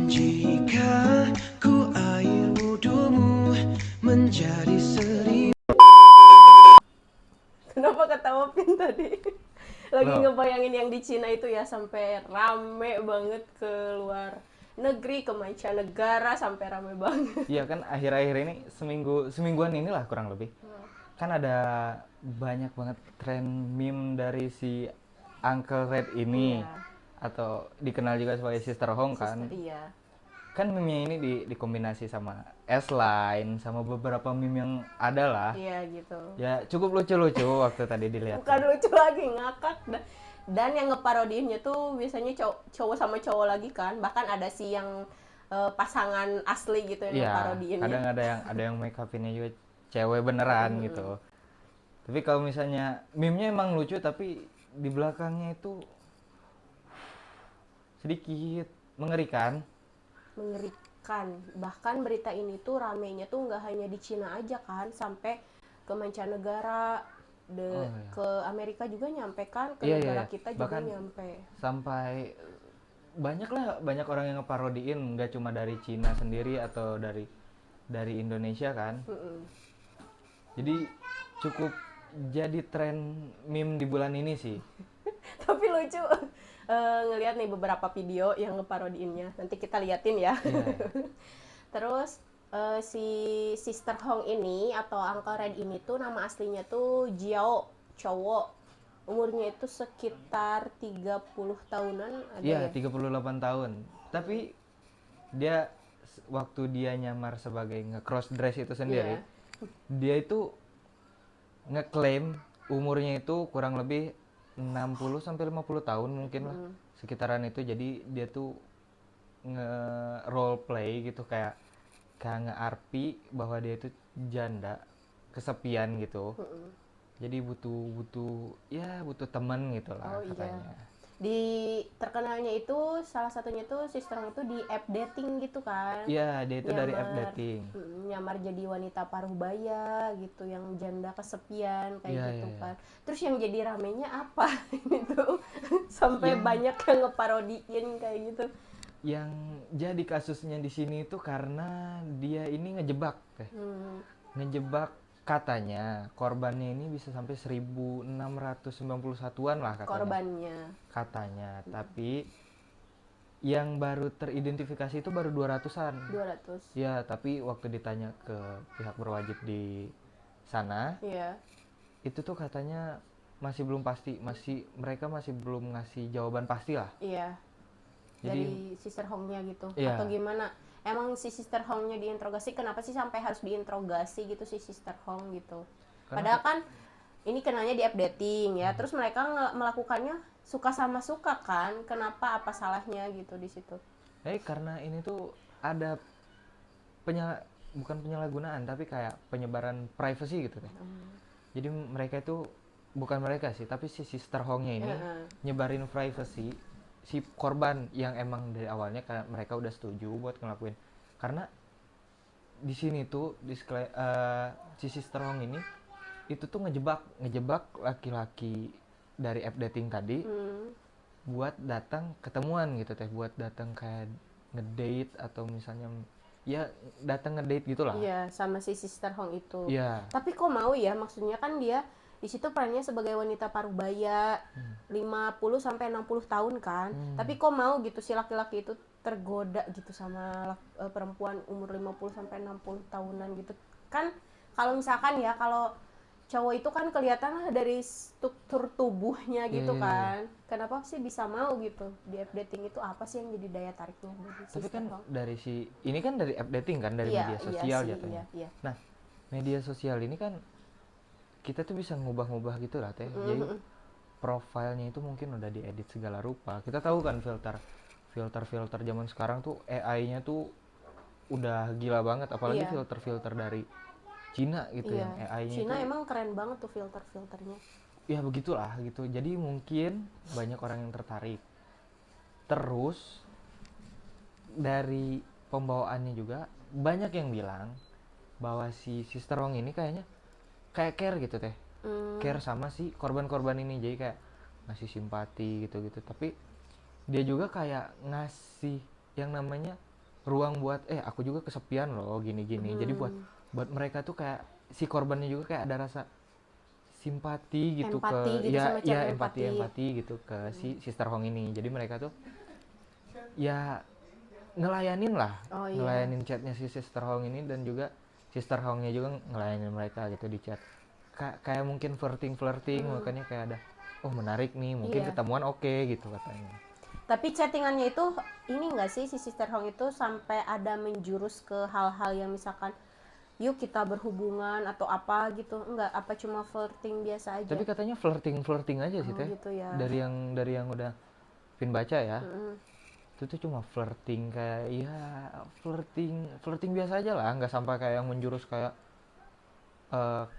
Jika ku air wudhumu menjadi seribu. Kenapa ketawa Pin tadi? Lagi Loh. ngebayangin yang di Cina itu ya, sampai rame banget ke luar negeri, ke mancanegara, sampai rame banget. Iya kan akhir-akhir ini semingguan inilah kurang lebih. Kan ada banyak banget tren meme dari si Uncle Red ini. Iya. Atau dikenal juga sebagai Sister Hong kan. Iya. Kan meme-nya ini dikombinasi sama S-Line sama beberapa meme yang ada lah. Iya gitu. Ya cukup lucu-lucu waktu tadi dilihat. Bukan lucu lagi, ngakak. Dan yang ngeparodiinnya tuh biasanya cowok sama cowok lagi kan. Bahkan ada sih yang pasangan asli gitu yang Iya, ngeparodiinnya. kadang ada yang make up-nya juga cewek beneran gitu. Tapi kalau misalnya meme-nya emang lucu tapi di belakangnya itu sedikit mengerikan. Bahkan berita ini tuh ramenya tuh nggak hanya di Cina aja kan, sampai ke mancanegara, Iya. ke Amerika juga nyampe kan, ke Iya, negara iya. kita juga Bahkan nyampe. sampai banyak orang yang ngeparodiin, nggak cuma dari Cina sendiri atau dari Indonesia kan. Jadi cukup jadi tren meme di bulan ini sih. Tapi lucu ngelihat nih beberapa video yang ngeparodiinnya, nanti kita liatin ya. Iya. Terus si Sister Hong ini atau Uncle Red ini tuh nama aslinya tuh Jiao, cowok. Umurnya itu sekitar 30 tahunan ada Iya, ya? 38 tahun. Tapi waktu dia nyamar sebagai nge-cross dress itu sendiri, dia itu ngeklaim umurnya itu kurang lebih 60 sampai 50 tahun mungkin lah. Sekitaran itu. Jadi dia tuh nge-role play gitu kayak nge-RP bahwa dia itu janda, kesepian gitu. Jadi butuh teman gitu lah katanya. Terkenalnya itu salah satunya tuh Sister Hong itu di app dating gitu kan. Iya, dia itu dari app dating. Nyamar jadi wanita paruh baya gitu, yang janda kesepian kayak Iya, gitu iya. kan. Terus yang jadi ramenya apa ini tuh sampai banyak yang ngeparodiin kayak gitu. Yang jadi kasusnya di sini itu karena dia ini ngejebak teh. Ngejebak, katanya korbannya ini bisa sampai 1691-an lah katanya. Korbannya. Katanya, tapi yang baru teridentifikasi itu baru 200-an. 200. Ya, tapi waktu ditanya ke pihak berwajib di sana, Iya. itu tuh katanya masih belum pasti, mereka masih belum ngasih jawaban pasti lah. Iya. Jadi Dari Sister Hong-nya gitu. Iya. Atau gimana? Emang si Sister Hong-nya diinterogasi, kenapa sih sampai harus diinterogasi gitu si Sister Hong gitu? Padahal kan ini kenalnya di app dating ya, terus mereka melakukannya suka sama suka kan? Kenapa, apa salahnya gitu di situ? karena ini tuh ada bukan penyalahgunaan tapi kayak penyebaran privacy gitu deh. Jadi mereka itu, bukan mereka sih, tapi si Sister Hong-nya ini nyebarin privacy si korban yang emang dari awalnya karena mereka udah setuju buat ngelakuin. Karena di sini tuh si Sister Hong ini itu tuh ngejebak laki-laki dari app dating tadi buat datang ketemuan gitu teh, buat datang kayak ngedate atau misalnya ya datang ngedate gitulah. Iya, sama si Sister Hong itu. Iya. Tapi kok mau ya, maksudnya kan dia di situ perannya sebagai wanita paruh-baya 50 sampai 60 tahun kan. Tapi kok mau gitu si laki-laki itu tergoda gitu sama perempuan umur 50 sampai 60 tahunan gitu. Kan kalau misalkan ya, kalau cowok itu kan kelihatan dari struktur tubuhnya gitu kan. Kenapa sih bisa mau gitu di app dating itu, apa sih yang jadi daya tariknya dari Tapi kan Sister Hong? ini kan dari app dating kan, dari media sosial sih, jatuhnya. iya. Nah, media sosial ini kan kita tuh bisa ngubah-ngubah gitu lah teh. Jadi profilnya itu mungkin udah diedit segala rupa. Kita tahu kan filter zaman sekarang tuh AI-nya tuh udah gila banget, apalagi filter dari Cina gitu yang AI-nya Cina itu. emang keren banget tuh filternya. Ya begitulah gitu. Jadi mungkin banyak orang yang tertarik. Terus dari pembawaannya juga banyak yang bilang bahwa si Sister Hong ini kayaknya kayak care gitu teh. Care sama si korban-korban ini, jadi kayak ngasih simpati gitu-gitu. Tapi dia juga kayak ngasih yang namanya ruang buat aku juga kesepian loh gini-gini. Jadi buat mereka tuh kayak si korbannya juga kayak ada rasa simpati gitu Empati ke gitu, ya semacam ya empati. empati gitu ke si Sister Hong ini. Jadi mereka tuh ya ngelayanin lah, Oh iya. ngelayanin chatnya si Sister Hong ini, dan juga Sister Hongnya juga ngelayanin mereka gitu di chat. Kayak mungkin flirting makanya kayak ada menarik nih, mungkin Iya. ketemuan oke gitu katanya. Tapi chattingannya itu ini nggak sih, si Sister Hong itu sampai ada menjurus ke hal-hal yang misalkan yuk kita berhubungan atau apa gitu? Enggak, apa cuma flirting biasa aja? Tapi katanya flirting aja sih teh. Gitu ya. Dari yang udah Vin baca ya. Itu tuh cuma flirting kayak ya flirting biasa aja lah, nggak sampai kayak yang menjurus kayak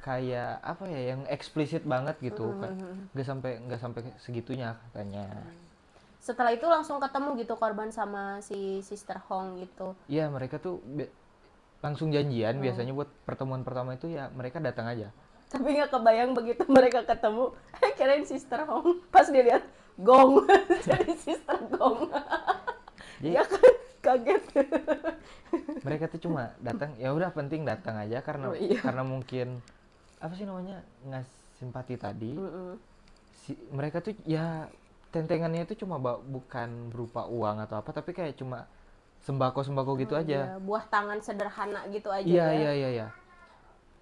kayak apa ya yang eksplisit banget gitu. Nggak sampai segitunya katanya. Setelah itu langsung ketemu gitu korban sama si Sister Hong gitu. Iya, mereka tuh langsung janjian biasanya buat pertemuan pertama itu ya mereka datang aja. Tapi nggak kebayang begitu mereka ketemu, kirain Sister Hong, pas dilihat gong, jadi Sister Gong. Jadi Ya kan kaget. mereka tuh cuma datang, ya udah penting datang aja karena iya. karena mungkin apa sih namanya simpati tadi. Mereka tuh ya tentengannya itu cuma bukan berupa uang atau apa, tapi kayak cuma sembako gitu aja. Ya, buah tangan sederhana gitu aja Iya ya. iya.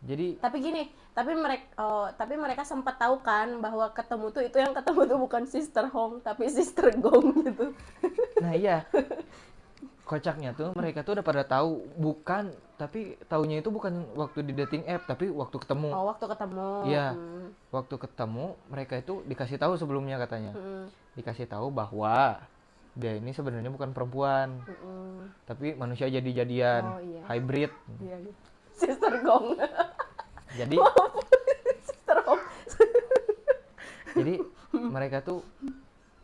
Jadi Tapi gini, tapi mereka sempat tahu kan bahwa ketemu tuh itu yang ketemu tuh bukan Sister Hong tapi Sister Gong gitu. nah iya, kocaknya tuh mereka tuh udah pada tahu, bukan, tapi taunya itu bukan waktu di dating app tapi waktu ketemu. Oh, waktu ketemu. Iya, waktu ketemu mereka itu dikasih tahu sebelumnya katanya. Dikasih tahu bahwa dia ini sebenarnya bukan perempuan, tapi manusia jadi-jadian, Oh, iya. hybrid. Iya, gitu. Sister Gong. Jadi Sister Hong. jadi mereka tuh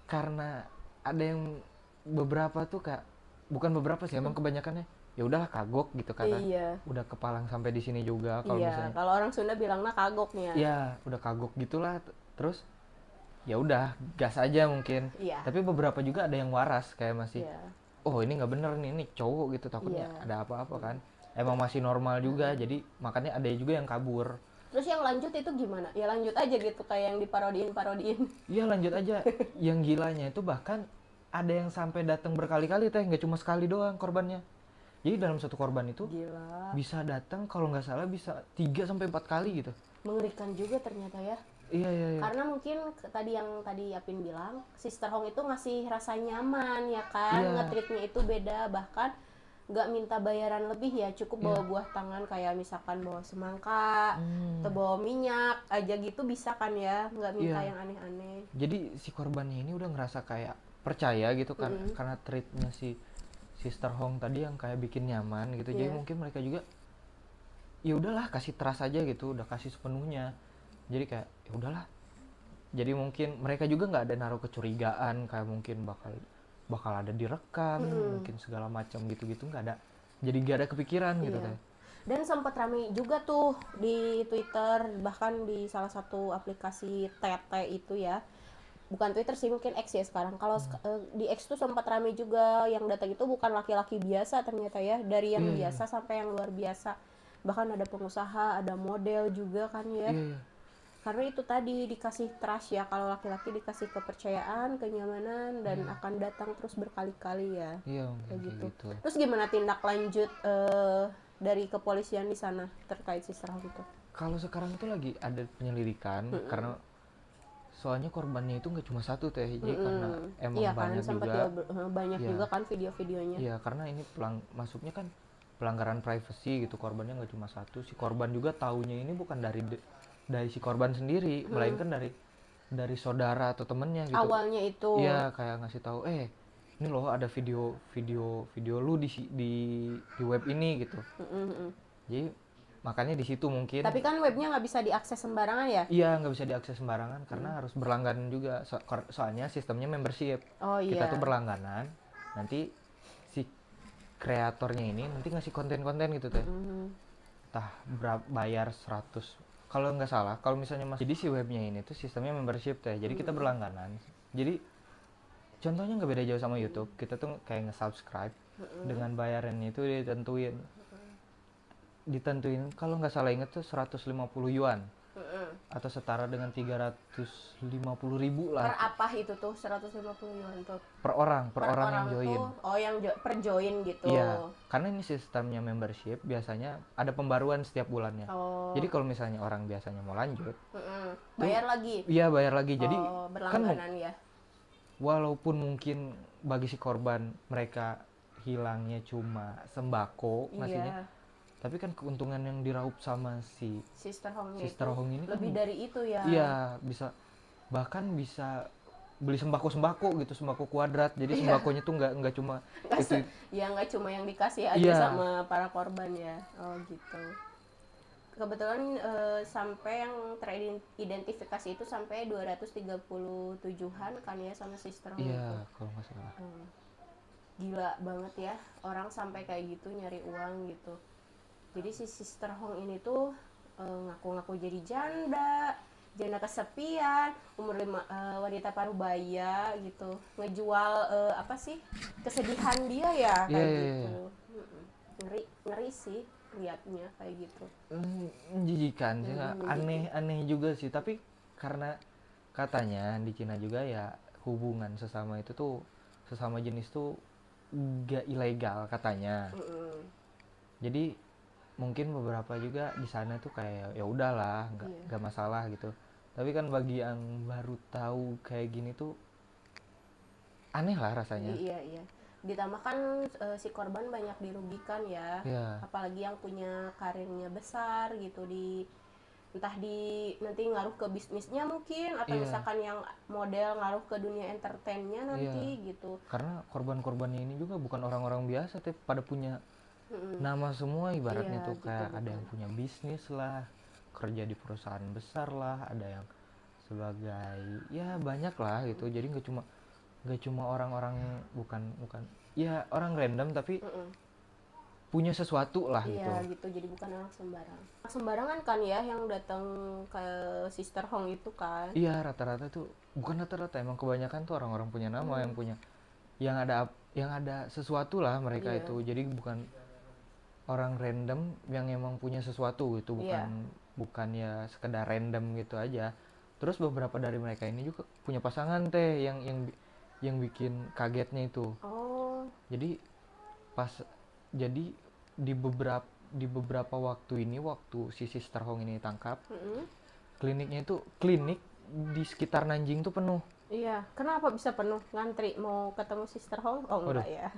karena ada yang beberapa tuh kak, bukan beberapa sih, emang kebanyakannya ya udahlah kagok gitu karena Iya. udah kepalang sampai di sini juga. Kalau Iya, misalnya kalau orang Sunda bilangnya kagoknya. ya udah kagok gitulah, terus ya udah gas aja mungkin. Iya. Tapi beberapa juga ada yang waras kayak masih Iya. ini nggak bener nih, ini cowok gitu, takutnya Iya. ada apa-apa kan. Emang masih normal juga, jadi makanya ada juga yang kabur. Terus yang lanjut itu gimana? Ya lanjut aja gitu kayak yang diparodiin. Iya lanjut aja. Yang gilanya itu bahkan ada yang sampai datang berkali-kali teh, nggak cuma sekali doang korbannya. Jadi dalam satu korban itu Gila. bisa datang kalau nggak salah bisa 3 sampai 4 kali gitu. Mengerikan juga ternyata ya. Iya. Karena mungkin tadi Apin bilang, Sister Hong itu ngasih rasa nyaman ya kan, Iya. nge-treatnya itu beda, bahkan nggak minta bayaran lebih ya, cukup bawa buah tangan kayak misalkan bawa semangka atau bawa minyak aja gitu bisa kan ya, nggak minta Iya. yang aneh-aneh. Jadi si korbannya ini udah ngerasa kayak percaya gitu kan, karena treatnya si Sister Hong tadi yang kayak bikin nyaman gitu. Jadi Iya. mungkin mereka juga ya udahlah kasih trust aja gitu, udah kasih sepenuhnya. Jadi kayak ya udahlah. Jadi mungkin mereka juga nggak ada naruh kecurigaan kayak mungkin bakal ada direkam, mungkin segala macam gitu-gitu, nggak ada. Jadi nggak ada kepikiran gitu Iya. teh. Dan sempat rame juga tuh di Twitter, bahkan di salah satu aplikasi TT itu ya. Bukan Twitter sih, mungkin X ya sekarang. Kalau di X tuh sempat rame juga, yang datang itu bukan laki-laki biasa ternyata ya, dari yang biasa sampai yang luar biasa. Bahkan ada pengusaha, ada model juga kan ya. Iya. Karena itu tadi dikasih trust ya, kalau laki-laki dikasih kepercayaan, kenyamanan, dan akan datang terus berkali-kali ya. Iya, Kayak kayak gitu. gitu. Terus gimana tindak lanjut dari kepolisian di sana terkait Sister Hong itu? Kalau sekarang tuh lagi ada penyelidikan karena soalnya korbannya itu nggak cuma satu teh, jadi karena emang Iya kan, banyak sempat juga. banyak Iya. juga kan video-videonya. Iya, karena ini masuknya kan pelanggaran privacy gitu, korbannya nggak cuma satu. Si korban juga taunya ini bukan dari si korban sendiri, melainkan dari saudara atau temennya gitu. Awalnya itu. Iya, kayak ngasih tahu, ini loh ada video lu di web ini gitu. Jadi makanya di situ mungkin. Tapi kan webnya nggak bisa diakses sembarangan ya? Iya, nggak bisa diakses sembarangan karena harus berlangganan juga. Soalnya sistemnya membership. Oh iya. Kita tuh berlangganan, nanti si kreatornya ini nanti ngasih konten-konten gitu teh. Entah bayar 100. Kalau nggak salah, kalau misalnya jadi si webnya ini tuh sistemnya membership teh. Jadi kita berlangganan. Jadi contohnya nggak beda jauh sama YouTube. Kita tuh kayak nge-subscribe dengan bayarannya itu ditentuin kalau nggak salah inget tuh 150 yuan atau setara dengan 350.000 Per lah apa itu tuh 150 yuan tuh? per orang yang join. Tuh, oh yang per join gitu. Iya, karena ini sistemnya membership biasanya ada pembaruan setiap bulannya. Oh. Jadi kalau misalnya orang biasanya mau lanjut, Bayar lagi. iya bayar lagi. Jadi kan berlangganan ya. walaupun mungkin bagi si korban mereka hilangnya cuma sembako ngasihnya, tapi kan keuntungan yang diraup sama si Sister Hong ini lebih kan, dari itu ya. iya bisa beli sembako gitu, sembako kuadrat. Jadi sembakonya tuh nggak cuma itu. Ya nggak cuma yang dikasih aja sama para korban ya. Oh gitu. Kebetulan sampai yang teridentifikasi itu sampai 237-an kan ya sama Sister Hong. Iya, kalau nggak salah. Gila banget ya, orang sampai kayak gitu nyari uang gitu. Jadi si Sister Hong ini tuh ngaku-ngaku jadi janda kesepian, wanita parubaya gitu, ngejual apa sih kesedihan dia ya kayak gitu. Ngeri sih liatnya kayak gitu. Menjijikan sih, aneh juga sih. Tapi karena katanya di Cina juga ya hubungan sesama itu tuh, sesama jenis tuh gak ilegal katanya. Jadi mungkin beberapa juga di sana tuh kayak ya udahlah, nggak masalah gitu. Tapi kan bagi yang baru tahu kayak gini tuh aneh lah rasanya. Iya. Ditambah kan si korban banyak dirugikan ya. Apalagi yang punya karirnya besar gitu, entah nanti ngaruh ke bisnisnya mungkin, atau misalkan yang model ngaruh ke dunia entertainnya nanti gitu. Karena korban-korbannya ini juga bukan orang-orang biasa, tapi pada punya nama semua ibaratnya tuh, kayak gitu, ada yang punya bisnis lah, kerja di perusahaan besar lah, ada yang sebagai ya banyak lah gitu. Jadi nggak cuma orang-orang bukan ya orang random, tapi punya sesuatu lah gitu. Iya gitu, jadi bukan orang sembarangan kan ya yang datang ke Sister Hong itu kan. Iya, rata-rata tuh bukan rata-rata, emang kebanyakan tuh orang-orang punya nama, yang ada sesuatu lah mereka itu. Jadi bukan orang random yang emang punya sesuatu gitu, bukan ya sekedar random gitu aja. Terus beberapa dari mereka ini juga punya pasangan teh, yang bikin kagetnya itu. Jadi di beberapa waktu si Sister Hong ini tangkap, kliniknya itu di sekitar Nanjing tuh penuh. Iya, kenapa bisa penuh? Ngantri mau ketemu Sister Hong? Oh enggak ya.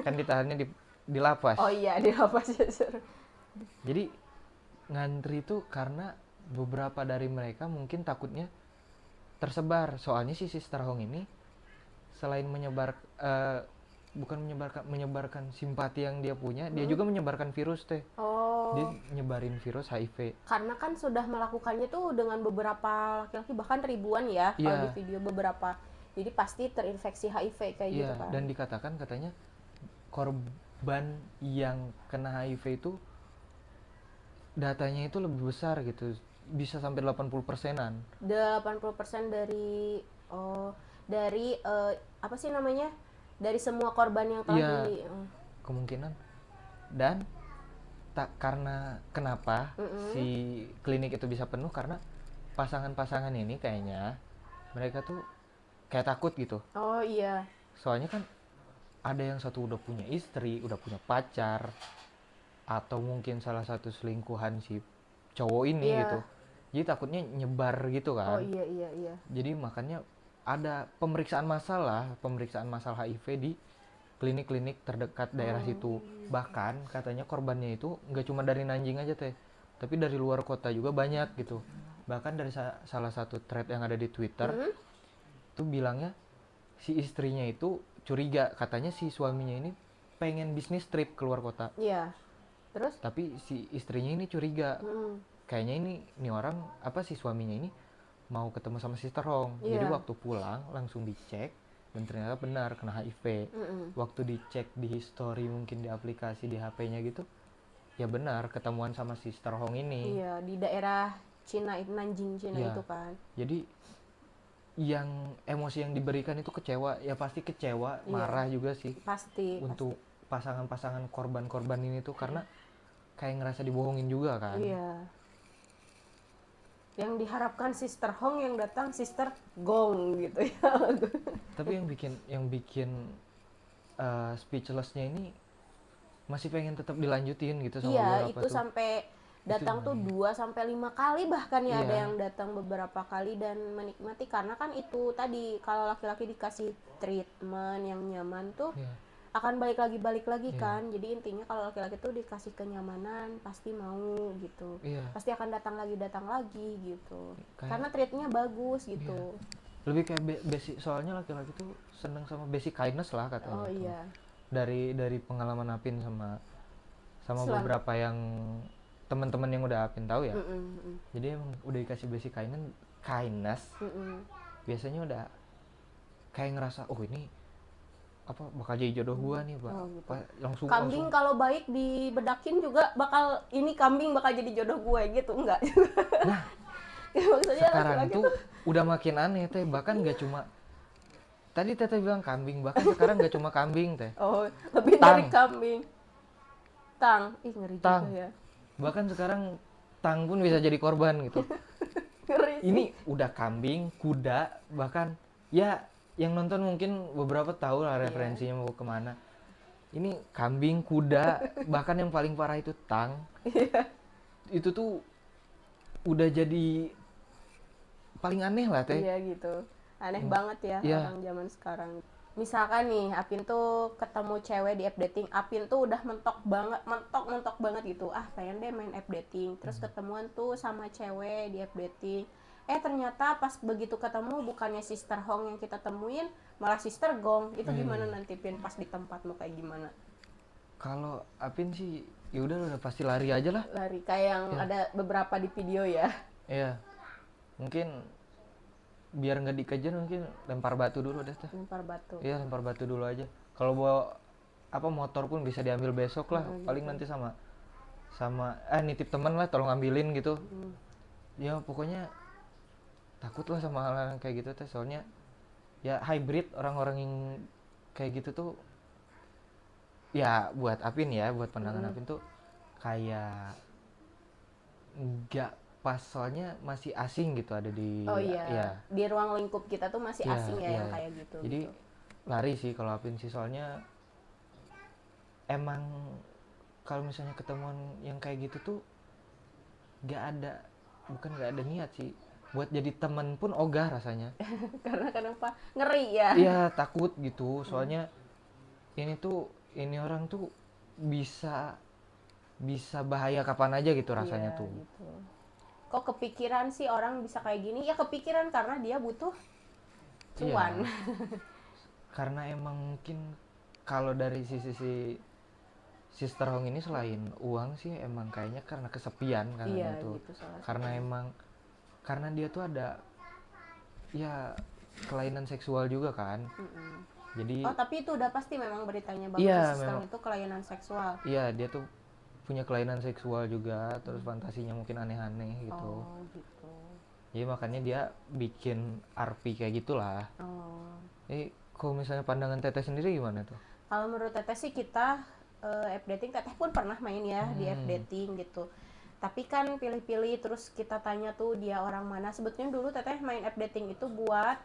Kan ditahannya di lapas. Oh iya, di lapas ya. Jadi ngantri itu karena beberapa dari mereka mungkin takutnya tersebar. Soalnya si Sister Hong ini selain menyebarkan simpati yang dia punya, dia juga menyebarkan virus teh. Dia nyebarin virus HIV. Karena kan sudah melakukannya tuh dengan beberapa laki-laki, bahkan ribuan ya, kalau di video beberapa. Jadi pasti terinfeksi HIV kayak gitu kan. Dan dikatakan katanya korban yang kena HIV itu datanya itu lebih besar gitu, bisa sampai 80%-an. 80% dari apa sih namanya? Dari semua korban yang telah kemungkinan. Dan kenapa si klinik itu bisa penuh, karena pasangan-pasangan ini kayaknya mereka tuh kayak takut gitu. Oh iya. Soalnya kan ada yang satu udah punya istri, udah punya pacar, atau mungkin salah satu selingkuhan si cowok ini gitu. Jadi takutnya nyebar gitu kan. Oh iya. Jadi makanya ada pemeriksaan massal HIV di klinik-klinik terdekat daerah situ. Bahkan katanya korbannya itu nggak cuma dari Nanjing aja teh, tapi dari luar kota juga banyak gitu. Bahkan dari salah satu thread yang ada di Twitter itu bilangnya si istrinya itu curiga, katanya si suaminya ini pengen bisnis trip keluar kota. Iya. Terus? Tapi si istrinya ini curiga. Kayaknya ini orang apa, si suaminya ini mau ketemu sama Sister Hong. Jadi waktu pulang langsung dicek dan ternyata benar kena HIV. Waktu dicek di history mungkin di aplikasi di HP-nya gitu, ya benar ketemuan sama Sister Hong ini. Iya, di daerah Cina itu, Nanjing Cina itu kan. Jadi yang emosi yang diberikan itu kecewa, ya pasti kecewa, Iya. marah juga sih Pasti. untuk pasangan-pasangan korban-korban ini tuh, karena kayak ngerasa dibohongin juga kan. Iya. Yang diharapkan Sister Hong, yang datang Sister Gong gitu ya. Tapi yang bikin speechlessnya ini masih pengen tetap dilanjutin gitu sama Iya, beberapa itu tuh. sampai datang tuh 2 sampai 5 kali bahkan ya, ada Iya. yang datang beberapa kali dan menikmati, karena kan itu tadi kalau laki-laki dikasih treatment yang nyaman tuh Iya. akan balik lagi Iya. kan. Jadi intinya kalau laki-laki tuh dikasih kenyamanan pasti mau gitu. Iya. Pasti akan datang lagi gitu. Kayak- Karena treatnya bagus gitu. Lebih kayak basic, soalnya laki-laki tuh seneng sama basic kindness lah katanya Oh tuh. iya. Dari pengalaman Apin sama Selama- beberapa yang teman-teman yang udah Apin tahu ya. Mm-mm. Jadi emang udah dikasih basic kindness, Mm-mm. biasanya udah kayak ngerasa oh ini apa bakal jadi jodoh gua nih, Pak. Oh, gitu. Langsung Kambing kalau baik dibedakin juga bakal, ini kambing bakal jadi jodoh gue gitu, enggak? Nah, Ya, maksudnya sekarang laki-laki tuh udah makin aneh teh, bahkan nggak cuma tadi Teteh bilang kambing, bahkan sekarang nggak cuma kambing teh, oh, lebih Tang. dari kambing. Tang, ih ngeri Tang. juga ya. bahkan sekarang tang pun bisa jadi korban gitu. Ngeri sih. Ini udah kambing, kuda, bahkan ya yang nonton mungkin beberapa tahu lah referensinya mau kemana. Ini kambing, kuda, bahkan yang paling parah itu tang. Itu tuh udah jadi paling aneh lah teh. Iya gitu. Aneh banget ya Iya. orang zaman sekarang. Misalkan nih, Apin tuh ketemu cewek di app dating, Apin tuh udah mentok banget gitu. Ah, pengen deh main app dating. Terus ketemuan tuh sama cewek di app dating. Ternyata pas begitu ketemu bukannya Sister Hong yang kita temuin, malah Sister Gong. Itu gimana nanti Pin pas di tempatmu kayak gimana? Kalau Apin sih ya udah pasti lari aja lah. Lari kayak yang ada beberapa di video ya. Iya. Mungkin biar nggak dikejar mungkin lempar batu dulu deh teh. Lempar batu. Iya, lempar batu dulu aja. Kalau bawa apa motor pun bisa diambil besok lah. Paling nanti sama nitip temen lah, tolong ambilin gitu. Ya pokoknya takut lah sama hal kayak gitu teh. Soalnya ya hybrid, orang-orang yang kayak gitu tuh ya buat Apin ya, buat pandangan Apin tuh kayak nggak pas, soalnya masih asing gitu ada di Oh iya. ya. Di ruang lingkup kita tuh masih Iya, asing ya iya. yang kayak gitu. Jadi gitu. lari sih kalau Apin sih, soalnya emang kalau misalnya ketemuan yang kayak gitu tuh nggak ada niat sih buat jadi temen pun ogah rasanya. Karena kenapa? Ngeri ya. Iya, takut gitu, soalnya ini orang tuh bisa bahaya kapan aja gitu rasanya Iya, tuh. gitu. Kok kepikiran sih orang bisa kayak gini? Ya kepikiran karena dia butuh cuan. Iya. Karena emang mungkin kalau dari sisi si Sister Hong ini selain uang sih emang kayaknya karena kesepian karena Iya, itu. gitu salah Karena dia tuh ada ya kelainan seksual juga kan. Mm-mm. Jadi Oh, tapi itu udah pasti memang beritanya bahwa Iya, Sister memang. itu kelainan seksual. iya, dia tuh punya kelainan seksual juga, terus fantasinya mungkin aneh-aneh gitu. Oh, gitu. Jadi makanya dia bikin RP kayak gitulah. Oh. Kalau misalnya pandangan Teteh sendiri gimana tuh? Kalau menurut Teteh sih kita app dating, Teteh pun pernah main ya di app dating gitu. Tapi kan pilih-pilih, terus kita tanya tuh dia orang mana. Sebetulnya dulu Teteh main app dating itu buat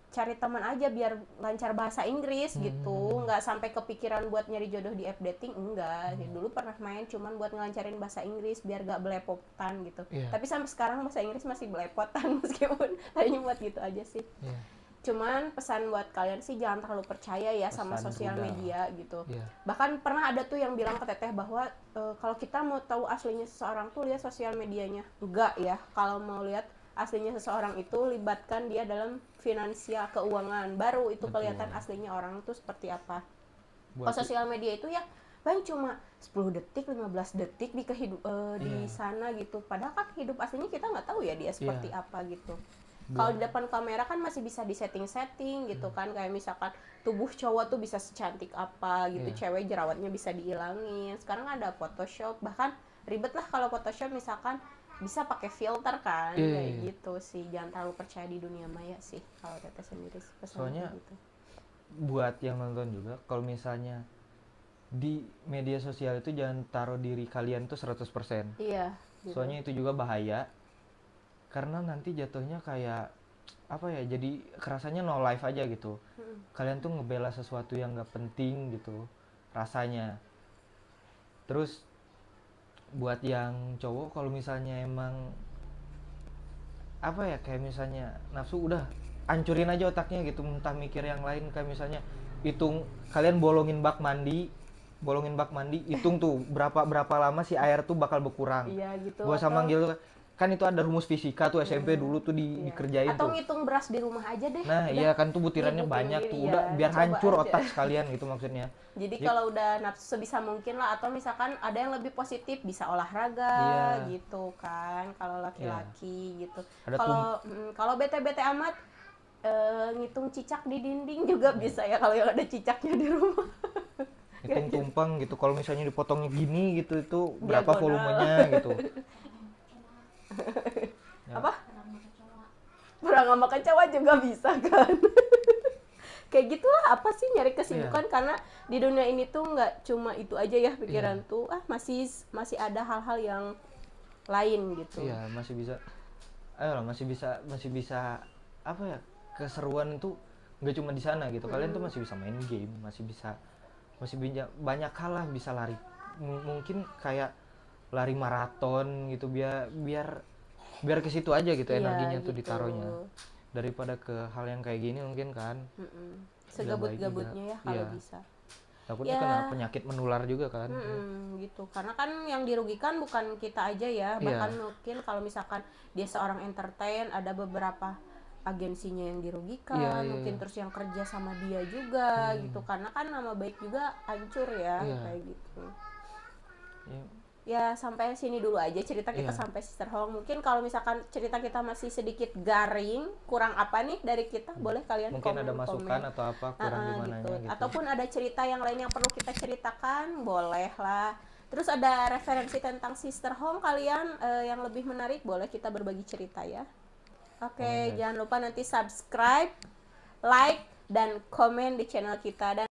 cari teman aja biar lancar bahasa Inggris gitu, nggak sampai kepikiran buat nyari jodoh di app dating, enggak. Dulu pernah main cuman buat ngelancarin bahasa Inggris biar gak belepotan gitu. Iya. Tapi sampai sekarang bahasa Inggris masih belepotan meskipun hanya buat gitu aja sih. Iya. Cuman pesan buat kalian sih jangan terlalu percaya ya sama Pesan sosial kuda. media gitu. Iya. Bahkan pernah ada tuh yang bilang ke Teteh bahwa kalau kita mau tahu aslinya seseorang tuh lihat sosial medianya. Enggak ya, kalau mau lihat aslinya seseorang itu libatkan dia dalam finansial, keuangan, baru itu Betul. kelihatan aslinya orang itu seperti apa. Buat Kalau sosial media itu ya paling cuma 10 detik, 15 detik di di Iya. sana gitu. Padahal kan hidup aslinya kita nggak tahu ya dia seperti Iya. apa gitu. Kalau di depan kamera kan masih bisa di setting gitu kan, kayak misalkan tubuh cowok tuh bisa secantik apa gitu, Iya. cewek jerawatnya bisa dihilangin. Sekarang ada Photoshop, bahkan ribet lah kalau Photoshop misalkan bisa pakai filter kan, Iya, kayak iya. gitu sih. Jangan terlalu percaya di dunia maya sih kalau Teteh sendiri pesan Soalnya gitu. buat yang nonton juga, kalau misalnya di media sosial itu jangan taruh diri kalian tuh 100%. Iya gitu. Soalnya itu juga bahaya, karena nanti jatuhnya kayak apa ya, jadi kerasanya no life aja gitu. Kalian tuh ngebela sesuatu yang nggak penting gitu rasanya. Terus buat yang cowok, kalau misalnya emang apa ya, kayak misalnya nafsu, udah hancurin aja otaknya gitu, entah mikir yang lain. Kayak misalnya hitung, kalian bolongin bak mandi, hitung tuh berapa berapa lama si air tuh bakal berkurang. Iya gitu. Gua sama Atau Gil kan itu ada rumus fisika tuh SMP dulu tuh iya. dikerjain Atau tuh. ngitung beras di rumah aja deh. Nah, Udah. iya kan tuh butirannya Ngitung banyak sendiri, tuh, iya. udah biar Coba hancur aja. otak sekalian gitu maksudnya. Jadi Jadi- kalau udah nafsu sebisa mungkin lah, atau misalkan ada yang lebih positif bisa olahraga Iya. gitu kan kalau laki-laki gitu. Ada Kalau bete-bete amat ngitung cicak di dinding juga bisa ya kalau yang ada cicaknya di rumah. hitung tumpeng gitu, kalau misalnya dipotongnya gini gitu, itu berapa Diagonal. volumenya gitu. Ya. Apa? Perang sama kecoa juga bisa kan. Kayak gitulah, apa sih nyari kesibukan, karena di dunia ini tuh nggak cuma itu aja ya pikiran tuh, masih ada hal-hal yang lain gitu. Iya, ayolah, masih bisa apa ya, keseruan tuh nggak cuma di sana gitu. Kalian tuh masih bisa main game, masih banyak hal lah, bisa lari. Mungkin kayak lari maraton gitu, biar ke situ aja gitu, Iya, energinya tuh gitu. ditaruhnya, daripada ke hal yang kayak gini mungkin kan. Segabut-gabutnya ya kalau Iya. bisa. Takutnya Ya. kena penyakit menular juga kan. Gitu, karena kan yang dirugikan bukan kita aja ya, bahkan Iya. mungkin kalau misalkan dia seorang entertain, ada beberapa agensinya yang dirugikan, Iya, mungkin iya. terus yang kerja sama dia juga gitu, karena kan nama baik juga hancur ya. Iya. Kayak gitu Ya, ya. Sampai sini dulu aja cerita kita Iya. sampai Sister Hong. Mungkin kalau misalkan cerita kita masih sedikit garing, kurang apa nih dari kita, boleh kalian mungkin ada komen. masukan atau apa kurang Nah, gimana gitu. gitu. Ataupun ada cerita yang lain yang perlu kita ceritakan, boleh lah. Terus ada referensi tentang Sister Home kalian yang lebih menarik, boleh kita berbagi cerita ya. Oke, Boleh. jangan lupa nanti subscribe, like, dan komen di channel kita. Dan